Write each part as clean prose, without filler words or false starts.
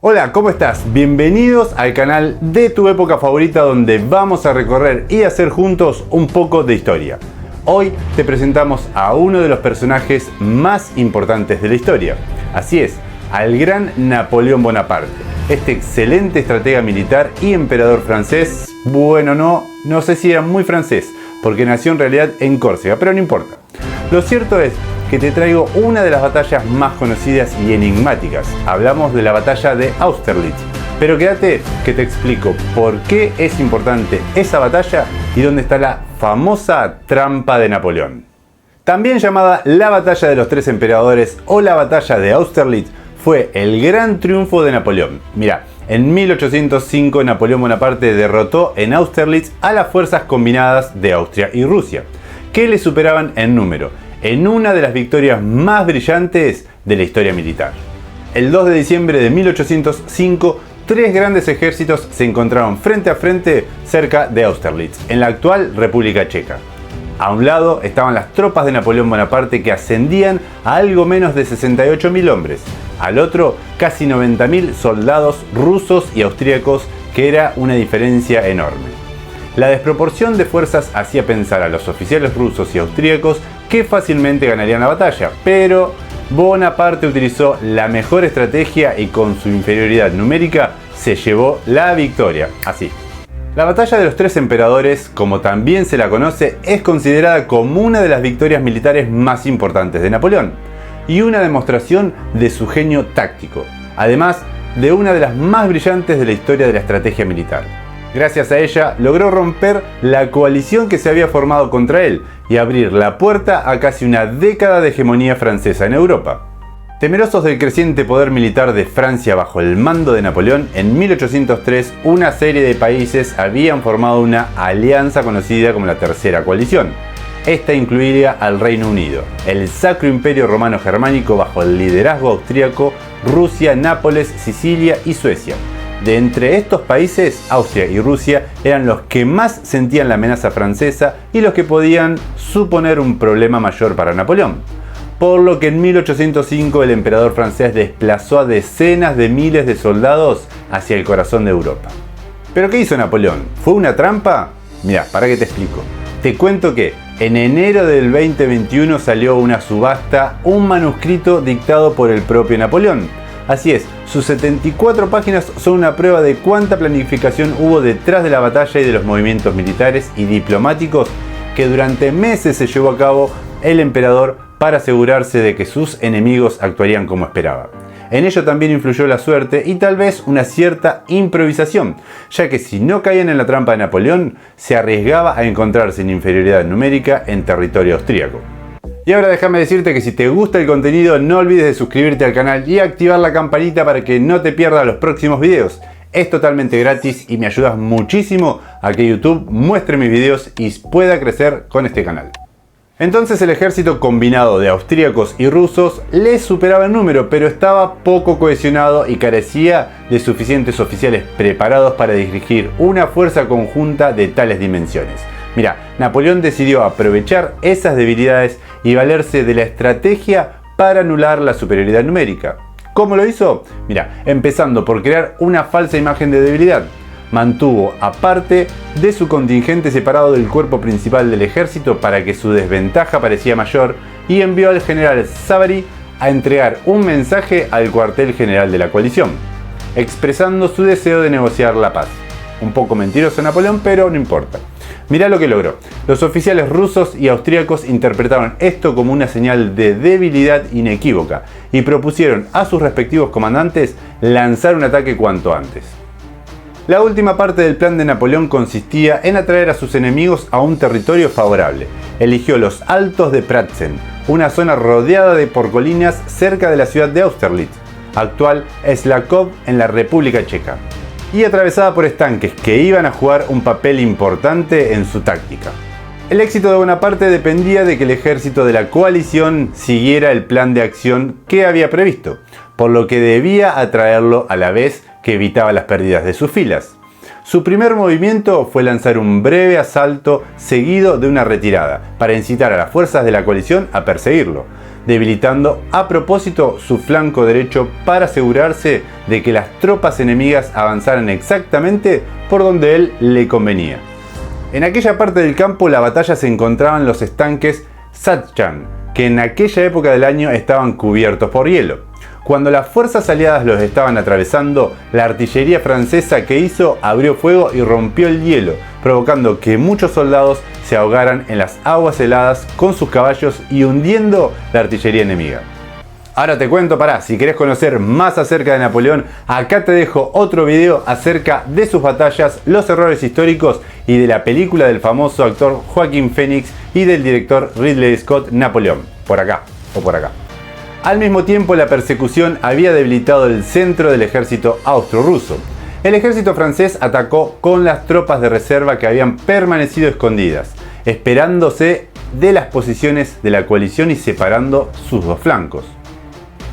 Hola, ¿cómo estás? Bienvenidos al canal de tu época favorita donde vamos a recorrer y hacer juntos un poco de historia. Hoy te presentamos a uno de los personajes más importantes de la historia. Así es, al gran Napoleón Bonaparte, este excelente estratega militar y emperador francés. Bueno, no sé si era muy francés, porque nació en realidad en Córcega, pero no importa. Lo cierto es que te traigo una de las batallas más conocidas y enigmáticas. Hablamos de la batalla de Austerlitz. Pero quédate que te explico por qué es importante esa batalla y dónde está la famosa trampa de Napoleón. También llamada la batalla de los tres emperadores o la batalla de Austerlitz, fue el gran triunfo de Napoleón. Mira, en 1805 Napoleón Bonaparte derrotó en Austerlitz a las fuerzas combinadas de Austria y Rusia, que le superaban en número, en una de las victorias más brillantes de la historia militar. El 2 de diciembre de 1805, tres grandes ejércitos se encontraron frente a frente cerca de Austerlitz, en la actual República Checa. A un lado estaban las tropas de Napoleón Bonaparte, que ascendían a algo menos de 68.000 hombres. Al otro, casi 90.000 soldados rusos y austríacos, que era una diferencia enorme. La desproporción de fuerzas hacía pensar a los oficiales rusos y austríacos que fácilmente ganarían la batalla, pero Bonaparte utilizó la mejor estrategia y con su inferioridad numérica se llevó la victoria. Así. La batalla de los tres emperadores, como también se la conoce, es considerada como una de las victorias militares más importantes de Napoleón y una demostración de su genio táctico, además de una de las más brillantes de la historia de la estrategia militar. Gracias a ella logró romper la coalición que se había formado contra él y abrir la puerta a casi una década de hegemonía francesa en Europa. Temerosos del creciente poder militar de Francia bajo el mando de Napoleón, en 1803 una serie de países habían formado una alianza conocida como la Tercera Coalición. Esta incluiría al Reino Unido, el Sacro Imperio Romano Germánico bajo el liderazgo austríaco, Rusia, Nápoles, Sicilia y Suecia. De entre estos países, Austria y Rusia eran los que más sentían la amenaza francesa y los que podían suponer un problema mayor para Napoleón. Por lo que en 1805 el emperador francés desplazó a decenas de miles de soldados hacia el corazón de Europa. ¿Pero qué hizo Napoleón? ¿Fue una trampa? Mirá, para que te explico. Te cuento que en enero del 2021 salió una subasta, un manuscrito dictado por el propio Napoleón. Así es, sus 74 páginas son una prueba de cuánta planificación hubo detrás de la batalla y de los movimientos militares y diplomáticos que durante meses se llevó a cabo el emperador para asegurarse de que sus enemigos actuarían como esperaba. En ello también influyó la suerte y tal vez una cierta improvisación, ya que si no caían en la trampa de Napoleón, se arriesgaba a encontrarse en inferioridad numérica en territorio austríaco. Y ahora déjame decirte que si te gusta el contenido, no olvides de suscribirte al canal y activar la campanita para que no te pierdas los próximos videos. Es totalmente gratis y me ayudas muchísimo a que YouTube muestre mis videos y pueda crecer con este canal. Entonces el ejército combinado de austríacos y rusos les superaba en número, pero estaba poco cohesionado y carecía de suficientes oficiales preparados para dirigir una fuerza conjunta de tales dimensiones. Mira, Napoleón decidió aprovechar esas debilidades y valerse de la estrategia para anular la superioridad numérica. ¿Cómo lo hizo? Mira, empezando por crear una falsa imagen de debilidad. Mantuvo aparte de su contingente separado del cuerpo principal del ejército para que su desventaja parecía mayor y envió al general Savary a entregar un mensaje al cuartel general de la coalición, expresando su deseo de negociar la paz. Un poco mentiroso Napoleón, pero no importa. Mirá lo que logró. Los oficiales rusos y austríacos interpretaron esto como una señal de debilidad inequívoca y propusieron a sus respectivos comandantes lanzar un ataque cuanto antes. La última parte del plan de Napoleón consistía en atraer a sus enemigos a un territorio favorable. Eligió los Altos de Pratzen, una zona rodeada por colinas cerca de la ciudad de Austerlitz, actual Šlachov en la República Checa, y atravesada por estanques que iban a jugar un papel importante en su táctica. El éxito de Bonaparte dependía de que el ejército de la coalición siguiera el plan de acción que había previsto, por lo que debía atraerlo a la vez que evitaba las pérdidas de sus filas. Su primer movimiento fue lanzar un breve asalto seguido de una retirada para incitar a las fuerzas de la coalición a perseguirlo. debilitando a propósito su flanco derecho para asegurarse de que las tropas enemigas avanzaran exactamente por donde él le convenía. En aquella parte del campo la batalla se encontraban los estanques Satchan, que en aquella época del año estaban cubiertos por hielo. Cuando las fuerzas aliadas los estaban atravesando, la artillería francesa que hizo abrió fuego y rompió el hielo, provocando que muchos soldados se ahogaran en las aguas heladas con sus caballos y hundiendo la artillería enemiga. Ahora te cuento, si querés conocer más acerca de Napoleón, acá te dejo otro video acerca de sus batallas, los errores históricos y de la película del famoso actor Joaquín Phoenix y del director Ridley Scott, Napoleón, por acá o por acá. Al mismo tiempo, la persecución había debilitado el centro del ejército austro-ruso. El ejército francés atacó con las tropas de reserva que habían permanecido escondidas, esperándose de las posiciones de la coalición y separando sus dos flancos.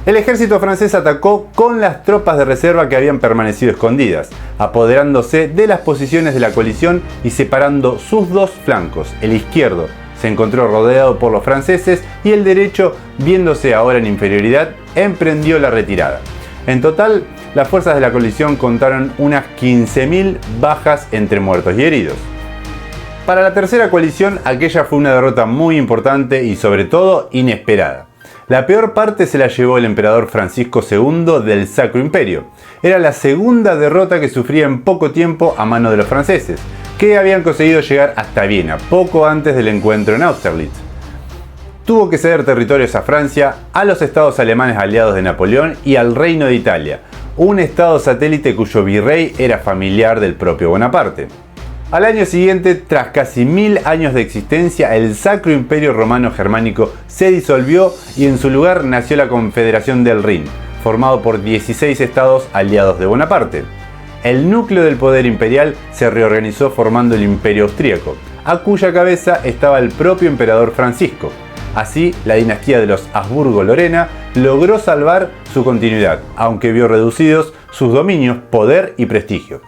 El ejército francés atacó con las tropas de reserva que habían permanecido escondidas, apoderándose de las posiciones de la coalición y separando sus dos flancos. El izquierdo se encontró rodeado por los franceses y el derecho, viéndose ahora en inferioridad, emprendió la retirada. En total, las fuerzas de la coalición contaron unas 15.000 bajas entre muertos y heridos. Para la tercera coalición, aquella fue una derrota muy importante y sobre todo inesperada. La peor parte se la llevó el emperador Francisco II del Sacro Imperio. Era la segunda derrota que sufría en poco tiempo a mano de los franceses, que habían conseguido llegar hasta Viena, poco antes del encuentro en Austerlitz. Tuvo que ceder territorios a Francia, a los estados alemanes aliados de Napoleón y al Reino de Italia, un estado satélite cuyo virrey era familiar del propio Bonaparte. Al año siguiente, tras casi 1000 años de existencia, el Sacro Imperio Romano Germánico se disolvió y en su lugar nació la Confederación del Rin, formado por 16 estados aliados de Bonaparte. El núcleo del poder imperial se reorganizó formando el Imperio Austríaco, a cuya cabeza estaba el propio emperador Francisco. Así, la dinastía de los Habsburgo-Lorena logró salvar su continuidad, aunque vio reducidos sus dominios, poder y prestigio.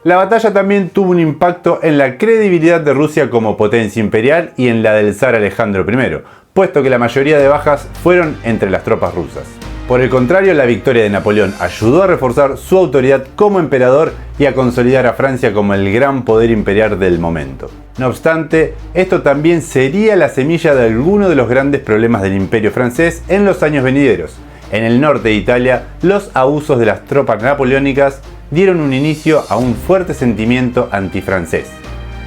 La batalla también tuvo un impacto en la credibilidad de Rusia como potencia imperial y en la del zar Alejandro I, puesto que la mayoría de bajas fueron entre las tropas rusas. Por el contrario, la victoria de Napoleón ayudó a reforzar su autoridad como emperador y a consolidar a Francia como el gran poder imperial del momento. No obstante, esto también sería la semilla de algunos de los grandes problemas del imperio francés en los años venideros. En el norte de Italia, los abusos de las tropas napoleónicas dieron un inicio a un fuerte sentimiento antifrancés.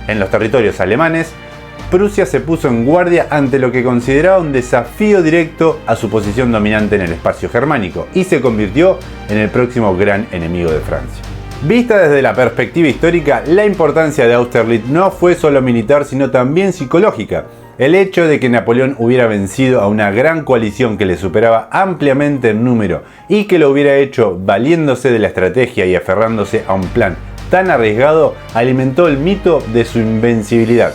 En los territorios alemanes, Prusia se puso en guardia ante lo que consideraba un desafío directo a su posición dominante en el espacio germánico y se convirtió en el próximo gran enemigo de Francia. Vista desde la perspectiva histórica, la importancia de Austerlitz no fue solo militar sino también psicológica. El hecho de que Napoleón hubiera vencido a una gran coalición que le superaba ampliamente en número y que lo hubiera hecho valiéndose de la estrategia y aferrándose a un plan tan arriesgado alimentó el mito de su invencibilidad,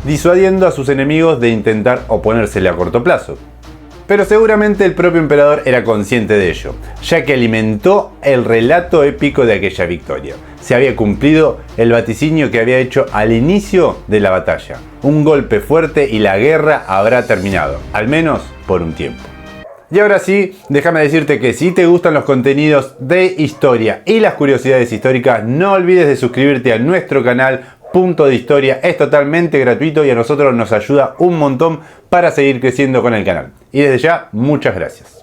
disuadiendo a sus enemigos de intentar oponérsele a corto plazo. Pero seguramente el propio emperador era consciente de ello, ya que alimentó el relato épico de aquella victoria. Se había cumplido el vaticinio que había hecho al inicio de la batalla. Un golpe fuerte y la guerra habrá terminado, al menos por un tiempo. Y ahora sí, déjame decirte que si te gustan los contenidos de historia y las curiosidades históricas, no olvides de suscribirte a nuestro canal Punto de Historia. Es totalmente gratuito y a nosotros nos ayuda un montón para seguir creciendo con el canal. Y desde ya, muchas gracias.